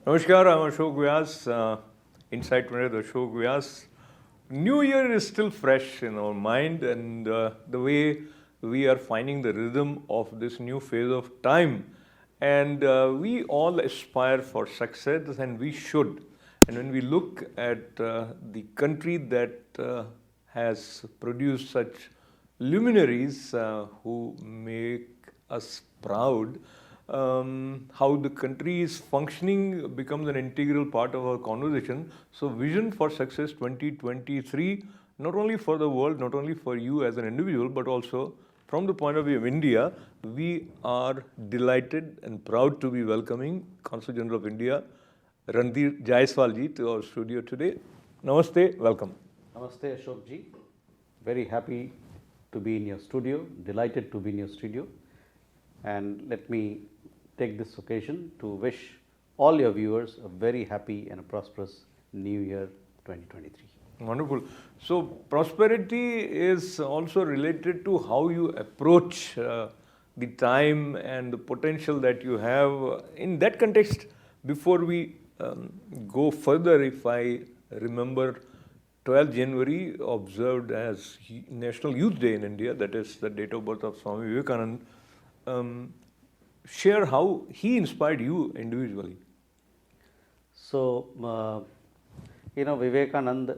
Namaskar, I'm Ashok Vyas, Insight with Ashok Vyas. New Year is still fresh in our mind, and the way we are finding the rhythm of this new phase of time. And we all aspire for success, and we should. And when we look at the country that has produced such luminaries who make us proud, how the country is functioning becomes an integral part of our conversation. So, Vision for Success 2023, not only for the world, not only for you as an individual, but also from the point of view of India, we are delighted and proud to be welcoming Consul General of India, Randhir Jaiswal ji, to our studio today. Namaste, welcome. Namaste Ashok ji, very happy to be in your studio, delighted to be in your studio, and let me take this occasion to wish all your viewers a very happy and a prosperous New Year 2023. Wonderful. So, prosperity is also related to how you approach the time and the potential that you have. In that context, before we go further, if I remember, 12th January observed as National Youth Day in India, that is the date of birth of Swami Vivekananda. Share how he inspired you individually. So, Vivekananda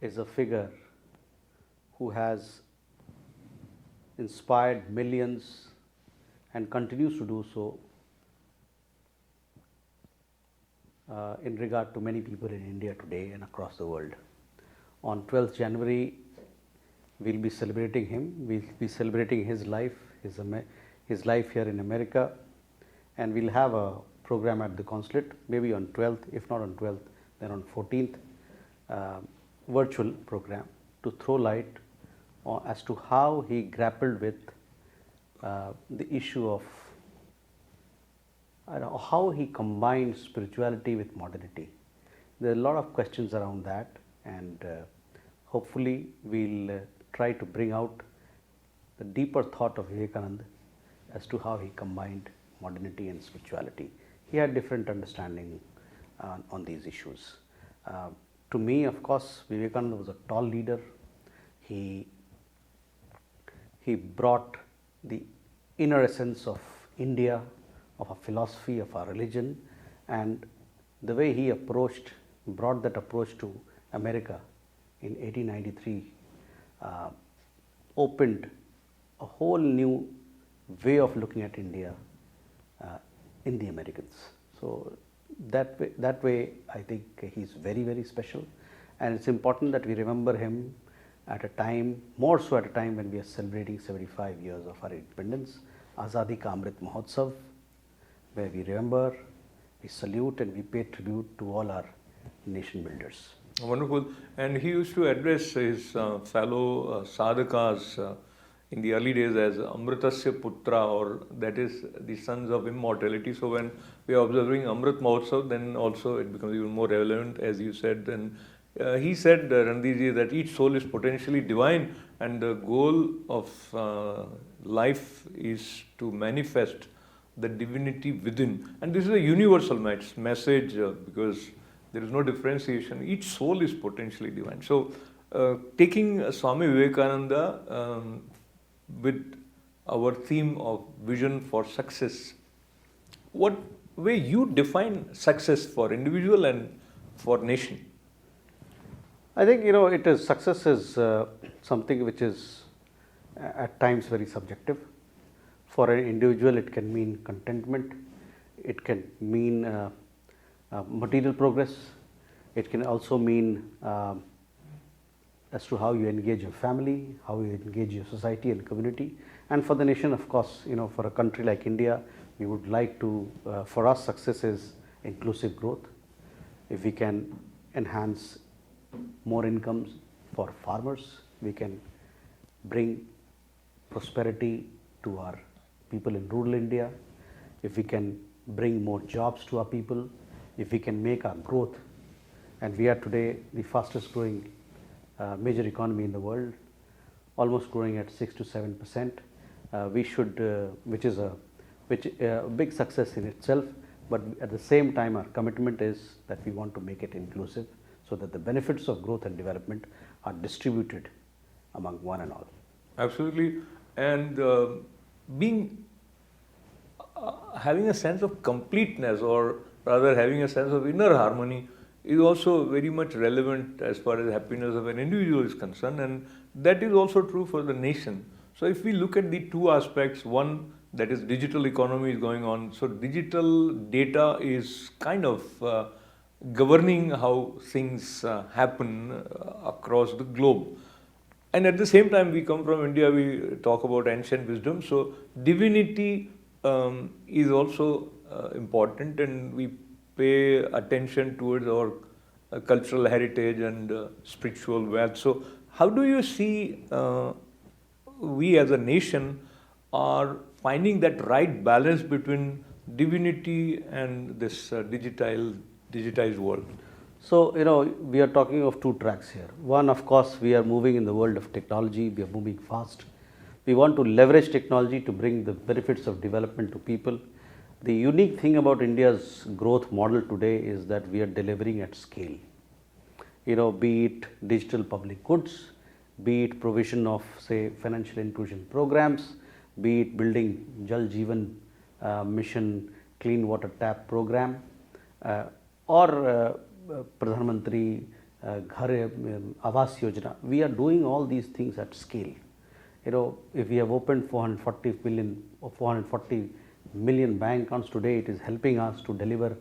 is a figure who has inspired millions and continues to do so in regard to many people in India today and across the world. On 12th January, we'll be celebrating him. We'll be celebrating his life, his life here in America, and we'll have a program at the consulate, maybe on 12th, if not on 12th, then on 14th, virtual program to throw light as to how he grappled with the issue of how he combined spirituality with modernity. There are a lot of questions around that, and hopefully we'll try to bring out the deeper thought of Vivekananda as to how he combined modernity and spirituality. He had different understanding on these issues. To me, of course, Vivekananda was a tall leader. He brought the inner essence of India, of our philosophy, of our religion, and the way he brought that approach to America in 1893 opened a whole new way of looking at India in the Americans. So that way I think he's very, very special, and it's important that we remember him at a time, more so at a time when we are celebrating 75 years of our independence, Azadi Ka Amrit Mahotsav, where we remember, we salute and we pay tribute to all our nation builders. Wonderful. And he used to address his fellow sadhakas in the early days as Amritasya Putra, or that is the sons of immortality. So when we are observing Amrit Mahotsav, then also it becomes even more relevant, as you said. And he said, Randhirji, that each soul is potentially divine, and the goal of life is to manifest the divinity within. And this is a universal message because there is no differentiation. Each soul is potentially divine. So, taking Swami Vivekananda with our theme of vision for success, what way you define success for individual and for nation? I think success is something which is at times very subjective. For an individual, it can mean contentment, it can mean material progress, it can also mean as to how you engage your family, how you engage your society and community. And for the nation, of course, for a country like India, we would like to, for us, success is inclusive growth. If we can enhance more incomes for farmers, we can bring prosperity to our people in rural India. If we can bring more jobs to our people, if we can make our growth, and we are today the fastest growing major economy in the world, almost growing at 6 to 7%. We should, which is a big success in itself. but at the same time our commitment is that we want to make it inclusive so that the benefits of growth and development are distributed among one and all. Absolutely. And being having a sense of completeness, or rather having a sense of inner harmony, is also very much relevant as far as happiness of an individual is concerned, and that is also true for the nation. So if we look at the two aspects, one, that is digital economy is going on, so digital data is kind of governing how things happen across the globe. And at the same time, we come from India, we talk about ancient wisdom. So divinity is also important, and we pay attention towards our cultural heritage and spiritual wealth. So how do you see we as a nation are finding that right balance between divinity and this digitized world? So, we are talking of two tracks here. One, of course, we are moving in the world of technology, we are moving fast. We want to leverage technology to bring the benefits of development to people. The unique thing about India's growth model today is that we are delivering at scale. Be it digital public goods, be it provision of, say, financial inclusion programs, be it building Jal Jeevan Mission clean water tap program, or Pradhan Mantri Ghar Awas Yojana. We are doing all these things at scale. If we have opened 440 million bank accounts today, it is helping us to deliver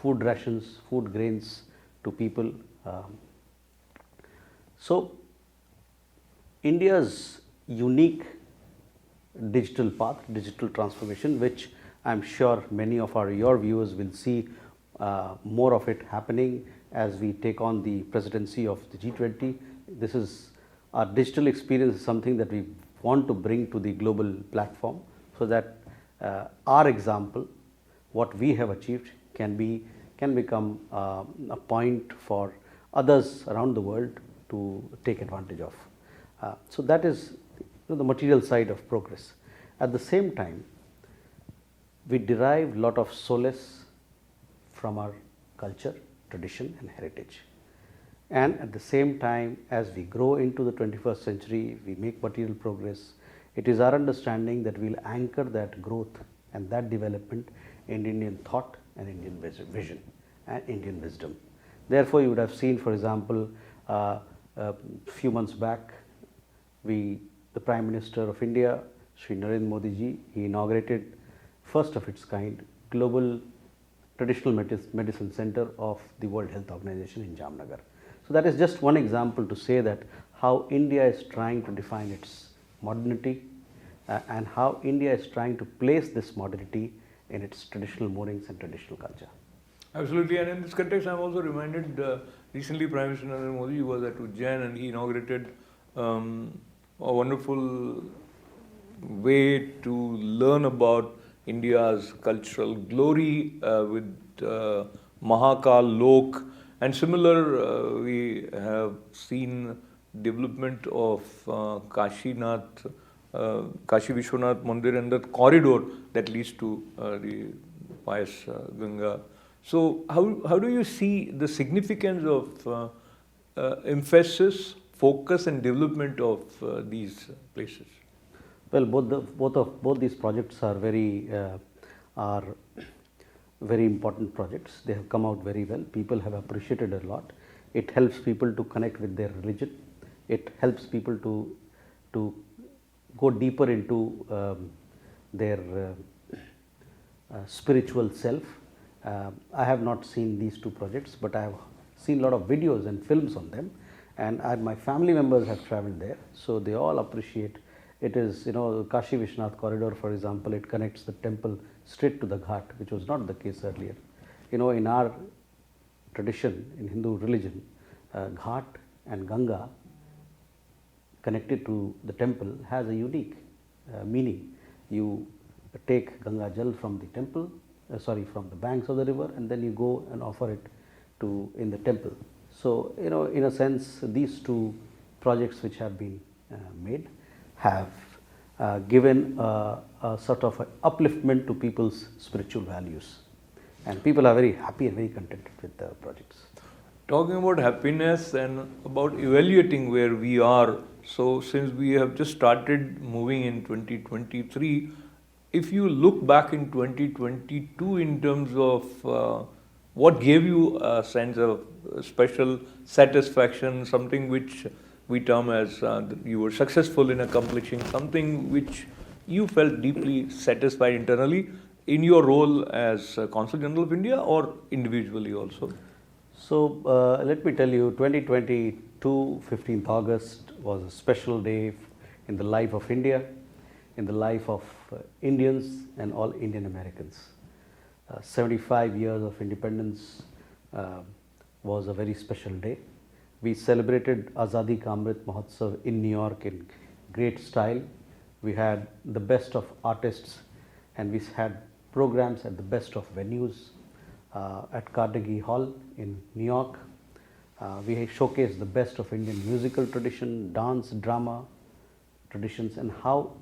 food rations, food grains to people. So, India's unique digital path, digital transformation, which I am sure many of your viewers will see more of it happening as we take on the presidency of the G20. This is our digital experience, is something that we want to bring to the global platform, so that our example, what we have achieved, can become a point for others around the world to take advantage of. So that is the material side of progress. At the same time, we derive a lot of solace from our culture, tradition and heritage. And at the same time, as we grow into the 21st century, we make material progress, it is our understanding that we will anchor that growth and that development in Indian thought and Indian vision and Indian wisdom. Therefore, you would have seen, for example, a few months back, the Prime Minister of India, Shri Narendra Modi ji, he inaugurated first of its kind Global Traditional Medicine Center of the World Health Organization in Jamnagar. So that is just one example to say that how India is trying to define its modernity and how India is trying to place this modernity in its traditional moorings and traditional culture. Absolutely, and in this context, I am also reminded recently Prime Minister Narendra Modi was at Ujjain and he inaugurated a wonderful way to learn about India's cultural glory with Mahakal Lok, and similar we have seen development of Kashi Vishwanath Mandir and the corridor that leads to the pious Ganga. So how do you see the significance of emphasis, focus and development of these places? Well, both these projects are very important projects. They have come out very well. People have appreciated a lot. It helps people to connect with their religion. It helps people to go deeper into their spiritual self. I have not seen these two projects, but I have seen a lot of videos and films on them, and my family members have traveled there, so they all appreciate. It is, Kashi Vishwanath corridor, for example, it connects the temple straight to the ghat, which was not the case earlier. In our tradition, in Hindu religion, ghat and Ganga connected to the temple has a unique meaning. You take Ganga Jal from the temple, from the banks of the river, and then you go and offer it in the temple. So, in a sense, these two projects which have been made have given a sort of upliftment to people's spiritual values. and people are very happy and very contented with the projects. Talking about happiness and about evaluating where we are, so since we have just started moving in 2023, if you look back in 2022 in terms of what gave you a sense of special satisfaction, something which we term as you were successful in accomplishing, something which you felt deeply satisfied internally in your role as Consul General of India or individually also? So let me tell you, 2022, 15th August was a special day in the life of India, in the life of Indians and all Indian Americans. 75 years of independence was a very special day. We celebrated Azadi Ka Amrit Mahotsav in New York in great style. We had the best of artists and we had programs at the best of venues. At Carnegie Hall in New York, we showcased the best of Indian musical tradition, dance, drama traditions, and how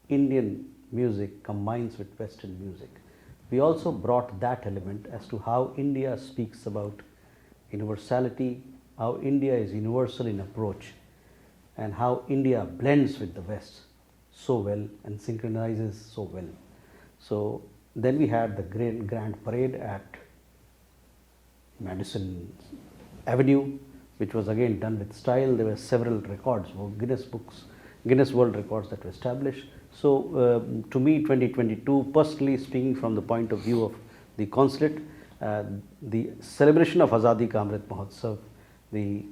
Indian music combines with Western music. We also brought that element as to how India speaks about universality, how India is universal in approach, and how India blends with the West so well and synchronizes so well. So then we had the grand parade at Madison Avenue, which was again done with style. There were several records, Guinness World Records that were established. So to me, 2022, personally speaking from the point of view of the consulate, the celebration of Azadi Ka Amrit Mahotsav, the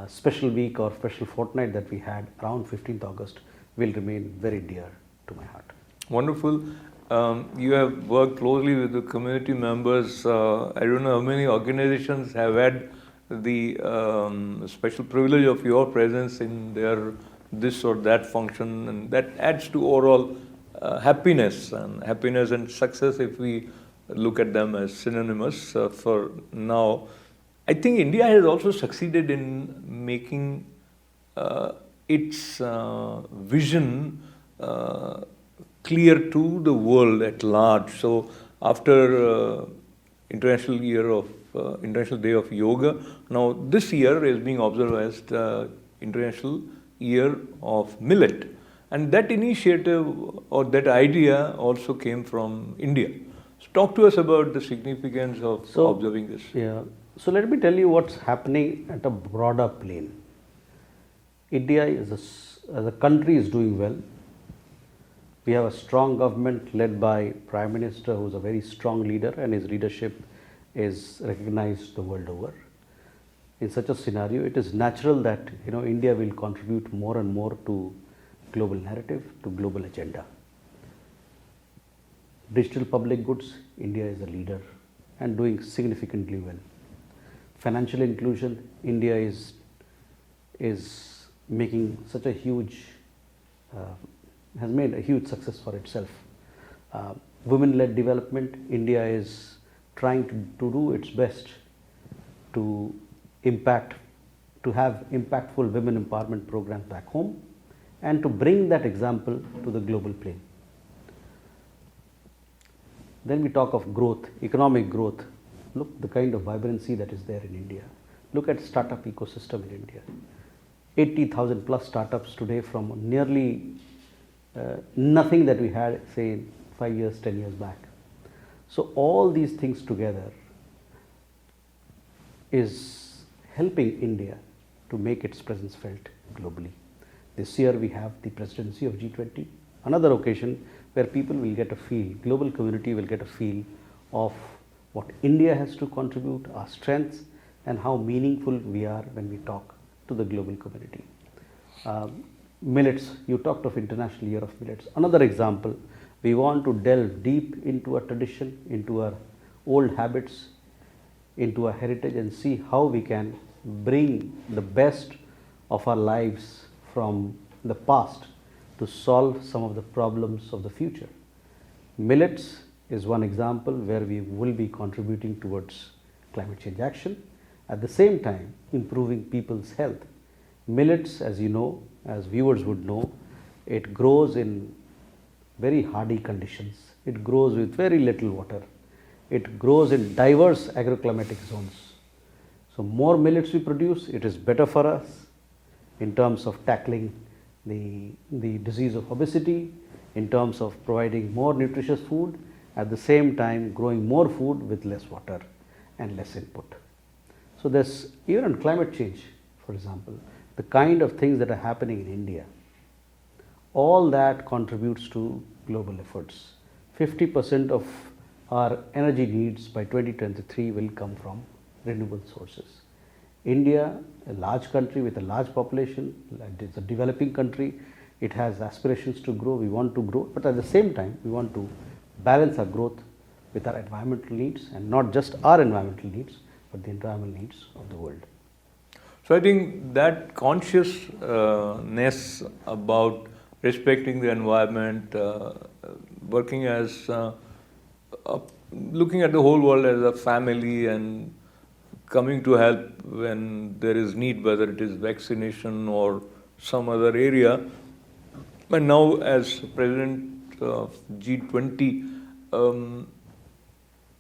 special week or special fortnight that we had around 15th August will remain very dear to my heart. Wonderful. You have worked closely with the community members. I don't know how many organizations have had the special privilege of your presence in their this or that function, and that adds to overall happiness and success if we look at them as synonymous for now. I think India has also succeeded in making its vision clear to the world at large. So after International Day of Yoga, now this year is being observed as the International Year of Millet, and that initiative or that idea also came from India. So talk to us about the significance of observing this. Yeah. So let me tell you what's happening at a broader plane. India as a country is doing well. We have a strong government led by Prime Minister, who is a very strong leader, and his leadership is recognized the world over. In such a scenario, it is natural that India will contribute more and more to global narrative, to global agenda. Digital public goods, India is a leader and doing significantly well. Financial inclusion, India is making such a huge has made a huge success for itself. Women-led development, India is trying to do its best to have impactful women empowerment programs back home and to bring that example to the global plane. Then we talk of growth, economic growth. Look the kind of vibrancy that is there in India. Look at startup ecosystem in India. 80,000 plus startups today from nearly nothing that we had, say, 5 years, 10 years back. So all these things together is helping India to make its presence felt globally. This year we have the presidency of G20, another occasion where people will get a feel, global community will get a feel of what India has to contribute, our strengths, and how meaningful we are when we talk to the global community. Millets, you talked of International Year of Millets. Another example, we want to delve deep into our tradition, into our old habits, into our heritage, and see how we can bring the best of our lives from the past to solve some of the problems of the future. Millets is one example where we will be contributing towards climate change action, at the same time improving people's health. Millets, as you know, as viewers would know, it grows in very hardy conditions. It grows with very little water. it grows in diverse agroclimatic zones. So more millets we produce, it is better for us in terms of tackling the disease of obesity, in terms of providing more nutritious food, at the same time growing more food with less water and less input. So there's even on climate change, for example, the kind of things that are happening in India, all that contributes to global efforts. 50% of our energy needs by 2023 will come from renewable sources. India, a large country with a large population, it's a developing country, it has aspirations to grow, we want to grow, but at the same time we want to balance our growth with our environmental needs, and not just our environmental needs, but the environmental needs of the world. So I think that consciousness about respecting the environment, working as looking at the whole world as a family and coming to help when there is need, whether it is vaccination or some other area. And now as President of G20,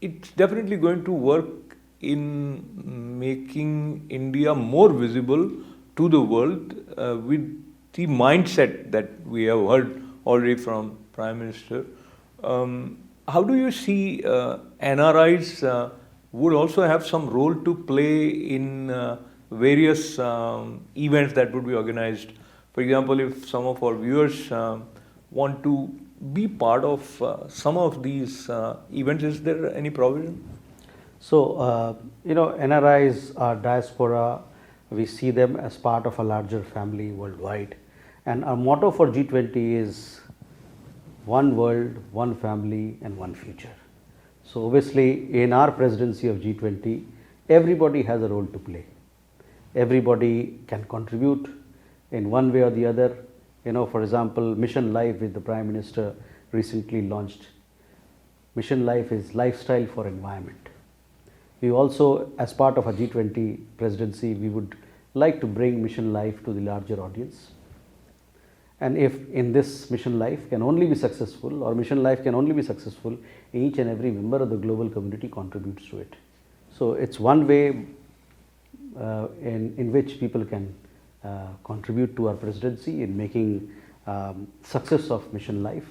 it's definitely going to work in making India more visible to the world with the mindset that we have heard already from Prime Minister. How do you see NRIs would also have some role to play in various events that would be organized? For example, if some of our viewers want to be part of some of these events, is there any provision? So, NRIs are diaspora, we see them as part of a larger family worldwide. And our motto for G20 is one world, one family, and one future. So, obviously, in our presidency of G20, everybody has a role to play. Everybody can contribute in one way or the other. For example, Mission Life, which the Prime Minister recently launched. Mission Life is lifestyle for environment. We also, as part of our G20 presidency, we would like to bring Mission Life to the larger audience. And if in this Mission Life can only be successful, or Mission Life can only be successful, each and every member of the global community contributes to it. So it's one way in which people can contribute to our presidency in making success of Mission Life.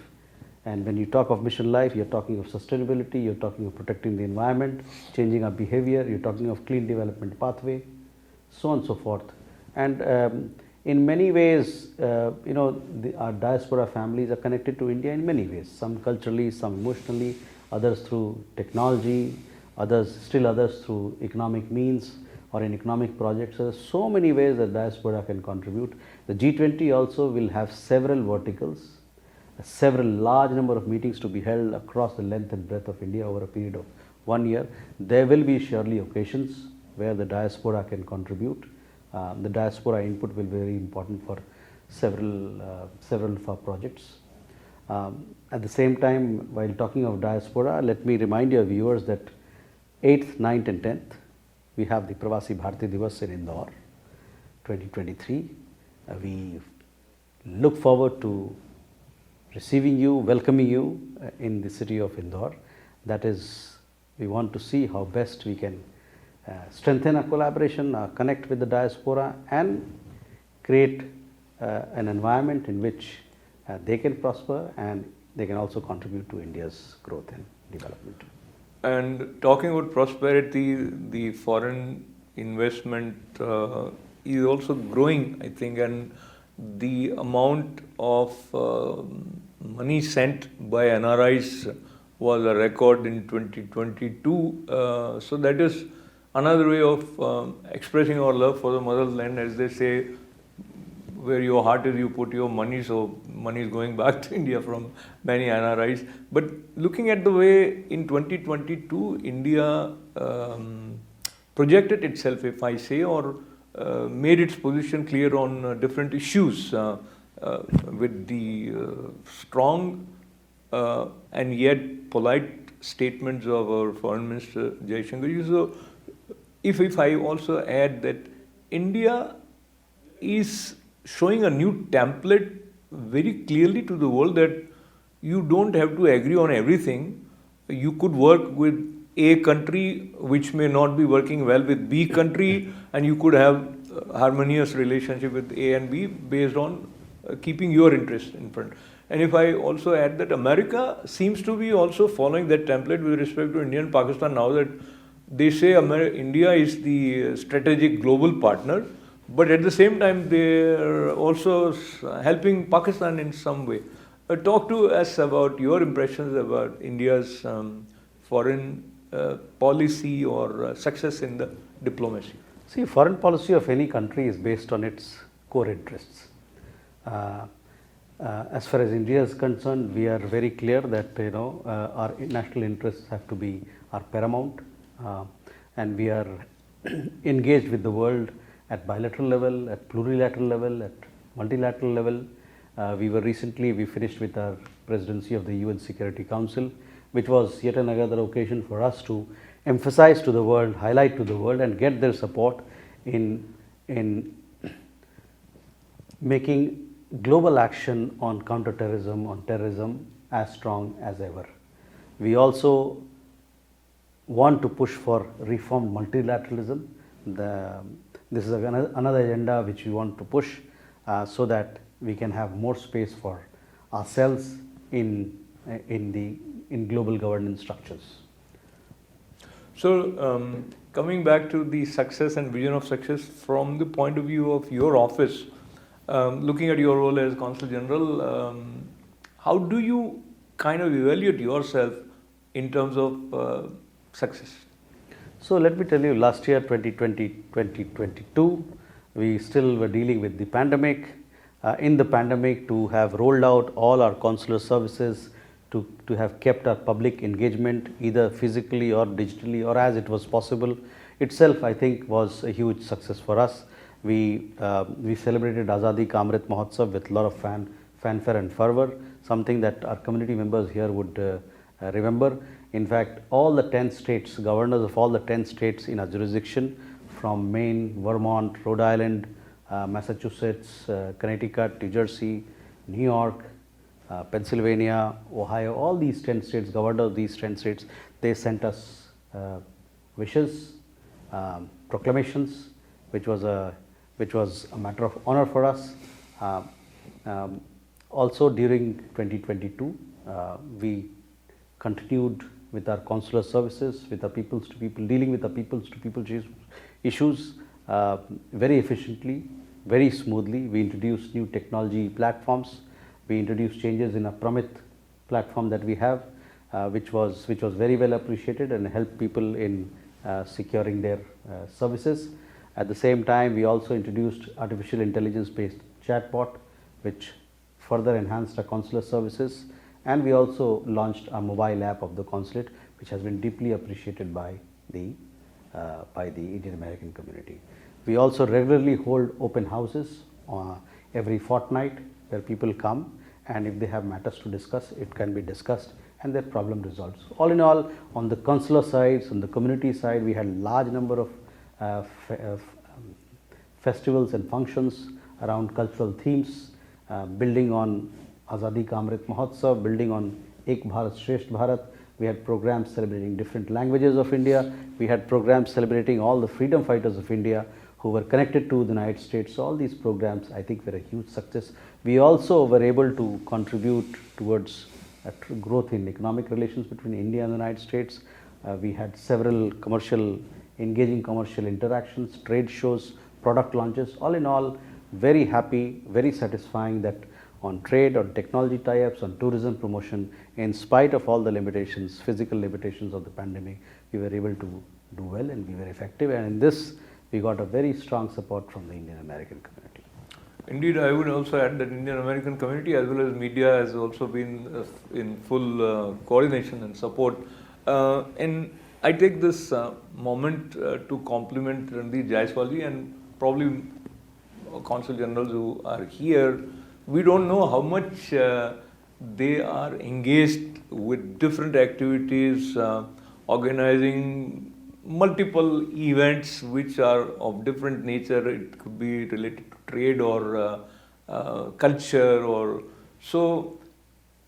And when you talk of Mission Life, you're talking of sustainability, you're talking of protecting the environment, changing our behavior, you're talking of clean development pathway, so on and so forth. And in many ways, our diaspora families are connected to India in many ways, some culturally, some emotionally, others through technology, others through economic means or in economic projects. So, there's so many ways that diaspora can contribute. The G20 also will have several verticals, several large number of meetings to be held across the length and breadth of India over a period of 1 year. There will be surely occasions where the diaspora can contribute. The diaspora input will be very important for several of our projects. At the same time, while talking of diaspora, let me remind your viewers that 8th, 9th and 10th, we have the Pravasi Bharati Divas in Indore 2023. We look forward to receiving you, welcoming you in the city of Indore. That is, we want to see how best we can strengthen our collaboration, connect with the diaspora, and create an environment in which they can prosper and they can also contribute to India's growth and development. And talking about prosperity, the foreign investment is also growing, I think, and the amount of money sent by NRIs was a record in 2022. So that is another way of expressing our love for the motherland, as they say, where your heart is, you put your money. So money is going back to India from many NRIs. But looking at the way in 2022, India projected itself, if I say, or made its position clear on different issues with the strong and yet polite statements of our Foreign Minister Jaiswal. So if I also add that India is showing a new template very clearly to the world, that you don't have to agree on everything. You could work with A country which may not be working well with B country, and you could have harmonious relationship with A and B based on keeping your interest in front. And if I also add that America seems to be also following that template with respect to India and Pakistan now that they say India is the strategic global partner, but at the same time they are also helping Pakistan in some way. Talk to us about your impressions about India's foreign policy or success in the diplomacy. See, foreign policy of any country is based on its core interests. As far as India is concerned, we are very clear that our national interests have to be our paramount, and we are engaged with the world at bilateral level, at plurilateral level, at multilateral level. We finished with our presidency of the UN Security Council, which was yet another occasion for us to emphasize to the world, highlight to the world, and get their support in making global action on counterterrorism, on terrorism as strong as ever. We also want to push for reformed multilateralism. This is another agenda which we want to push so that we can have more space for ourselves in global governance structures. So, coming back to the success and vision of success from the point of view of your office, looking at your role as Consul General, how do you kind of evaluate yourself in terms of success? So let me tell you, last year 2020-2022, we still were dealing with the pandemic. In the pandemic, to have rolled out all our consular services, to have kept our public engagement either physically or digitally or as it was possible itself, I think was a huge success for us. We celebrated Azadi Ka Amrit Mahotsav with a lot of fanfare and fervor, something that our community members here would remember. In fact, all the 10 states, governors of all the 10 states in our jurisdiction, from Maine, Vermont, Rhode Island, Massachusetts, Connecticut, New Jersey, New York, Pennsylvania, Ohio, all these 10 states, governors of these 10 states, they sent us wishes, proclamations, which was a matter of honor for us. Also during 2022, we continued with our consular services, with our peoples to people, dealing with our peoples to people issues very efficiently, very smoothly. We introduced new technology platforms. We introduced changes in our Pramit platform that we have, which was very well appreciated and helped people in securing their services. At the same time, we also introduced artificial intelligence based chatbot, which further enhanced our consular services, and we also launched a mobile app of the consulate, which has been deeply appreciated by the Indian American community. We also regularly hold open houses every fortnight where people come, and if they have matters to discuss, it can be discussed and their problem resolved. So all in all, on the consular side, on the community side, we had large number of festivals and functions around cultural themes, building on Azadi Ka Amrit Mahotsav, building on Ek Bharat Shresth Bharat. We had programs celebrating different languages of India. We had programs celebrating all the freedom fighters of India who were connected to the United States. So all these programs, I think, were a huge success. We also were able to contribute towards growth in economic relations between India and the United States. We had several engaging commercial interactions, trade shows, product launches. All in all, very happy, very satisfying that on trade, on technology tie-ups, on tourism promotion, in spite of all the limitations, physical limitations of the pandemic, we were able to do well and we were effective. And in this, we got a very strong support from the Indian American community. Indeed, I would also add that Indian American community as well as media has also been in full coordination and support. And I take this moment to compliment Randhir Jaiswal and probably Consul Generals who are here. We don't know how much they are engaged with different activities, organizing multiple events which are of different nature. It could be related to trade or culture, or so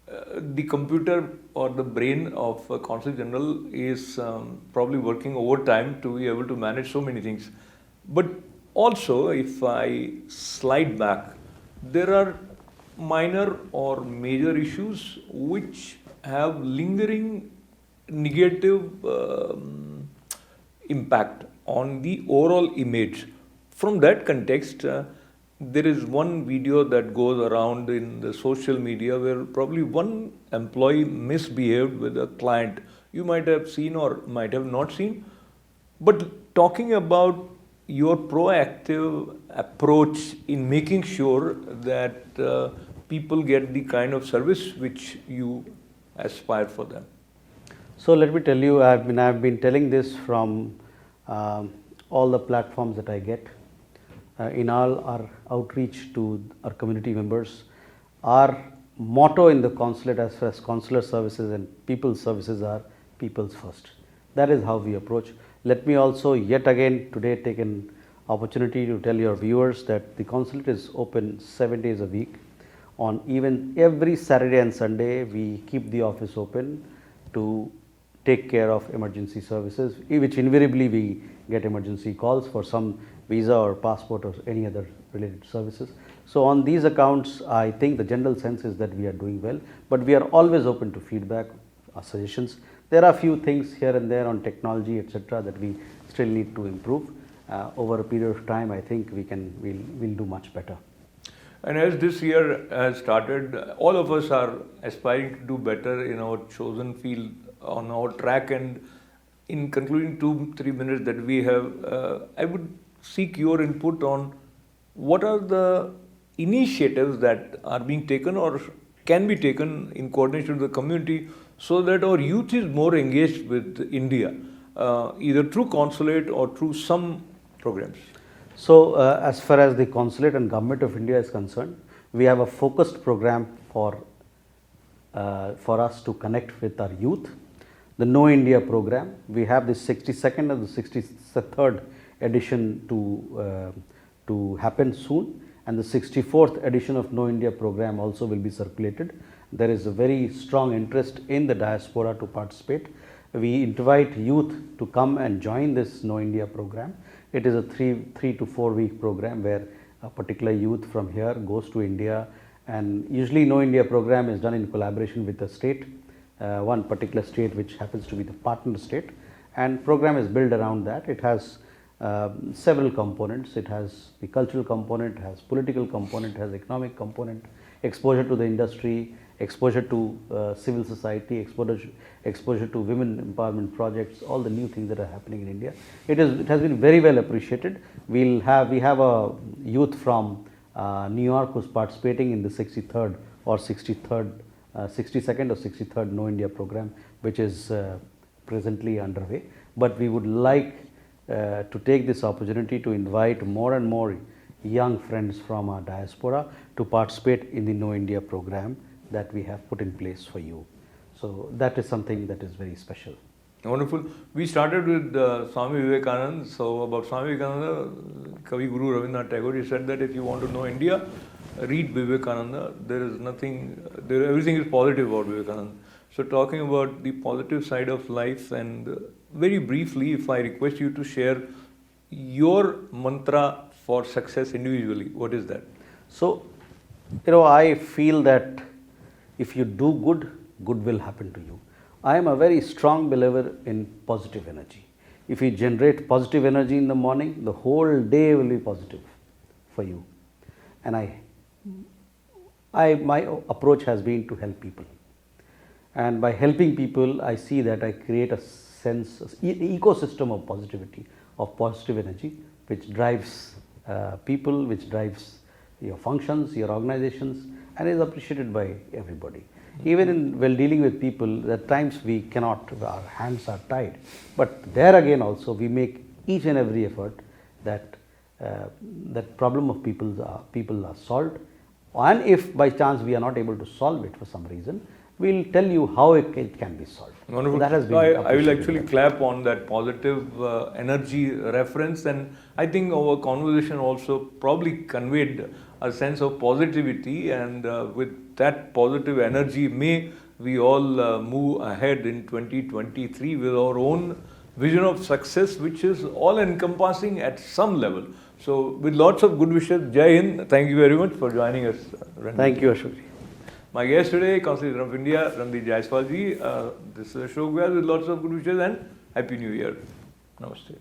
the computer or the brain of a Consul General is probably working overtime to be able to manage so many things. But also, if I slide back, there are minor or major issues which have lingering negative impact on the overall image. From that context, there is one video that goes around in the social media where probably one employee misbehaved with a client. You might have seen or might have not seen. But talking about your proactive approach in making sure that people get the kind of service which you aspire for them. So let me tell you, I've been telling this from all the platforms that I get. In all our outreach to our community members, our motto in the consulate as far as consular services and people's services are people's first. That is how we approach. Let me also yet again today take an opportunity to tell your viewers that the consulate is open 7 days a week. On even every Saturday and Sunday, we keep the office open to take care of emergency services, which invariably we get emergency calls for some visa or passport or any other related services. So on these accounts, I think the general sense is that we are doing well, but we are always open to feedback or suggestions. There are a few things here and there on technology, etc., that we still need to improve. Over a period of time, I think we'll do much better. And as this year has started, all of us are aspiring to do better in our chosen field, on our track. And in concluding 2-3 minutes that we have, I would seek your input on what are the initiatives that are being taken or can be taken in coordination with the community so that our youth is more engaged with India, either through consulate or through some programs. So as far as the consulate and government of India is concerned, we have a focused program for us to connect with our youth. The Know India program, we have the 62nd and the 63rd edition to happen soon, and the 64th edition of Know India program also will be circulated. There is a very strong interest in the diaspora to participate. We invite youth to come and join this Know India program. It is a 3 to 4 week program where a particular youth from here goes to India, and usually Know India program is done in collaboration with the state, one particular state which happens to be the partner state, and program is built around that. It has several components. It has the cultural component, has political component, has economic component, exposure to the industry, exposure to civil society, exposure to women empowerment projects, all the new things that are happening in India. It has been very well appreciated. We have a youth from New York who's participating in the 62nd or 63rd Know India program, which is presently underway. But we would like to take this opportunity to invite more and more young friends from our diaspora to participate in the Know India program that we have put in place for you. So that is something that is very special. Wonderful. We started with Swami Vivekananda. So about Swami Vivekananda, Kavi Guru Rabindranath Tagore, he said that if you want to know India, read Vivekananda. There is nothing, everything is positive about Vivekananda. So talking about the positive side of life, and very briefly, if I request you to share your mantra for success individually, what is that? So, I feel that if you do good, good will happen to you. I am a very strong believer in positive energy. If you generate positive energy in the morning, the whole day will be positive for you. And my approach has been to help people. And by helping people, I see that I create a sense, ecosystem of positivity, of positive energy, which drives people, which drives your functions, your organizations, and is appreciated by everybody. Even while dealing with people, at times we cannot, our hands are tied. But there again also, we make each and every effort that that problem of people are solved. And if by chance we are not able to solve it for some reason, we'll tell you how it can be solved. Wonderful. So that has been I will actually clap on that positive energy reference, and I think our conversation also probably conveyed a sense of positivity, and with that positive energy, may we all move ahead in 2023 with our own vision of success, which is all encompassing at some level. So, with lots of good wishes, Jai Hind. Thank you very much for joining us, Randhir. Thank you, Ashok. My guest today, Consul of India, Randhir Jaiswal ji. This is Ashok Vyas with lots of good wishes and Happy New Year. Namaste.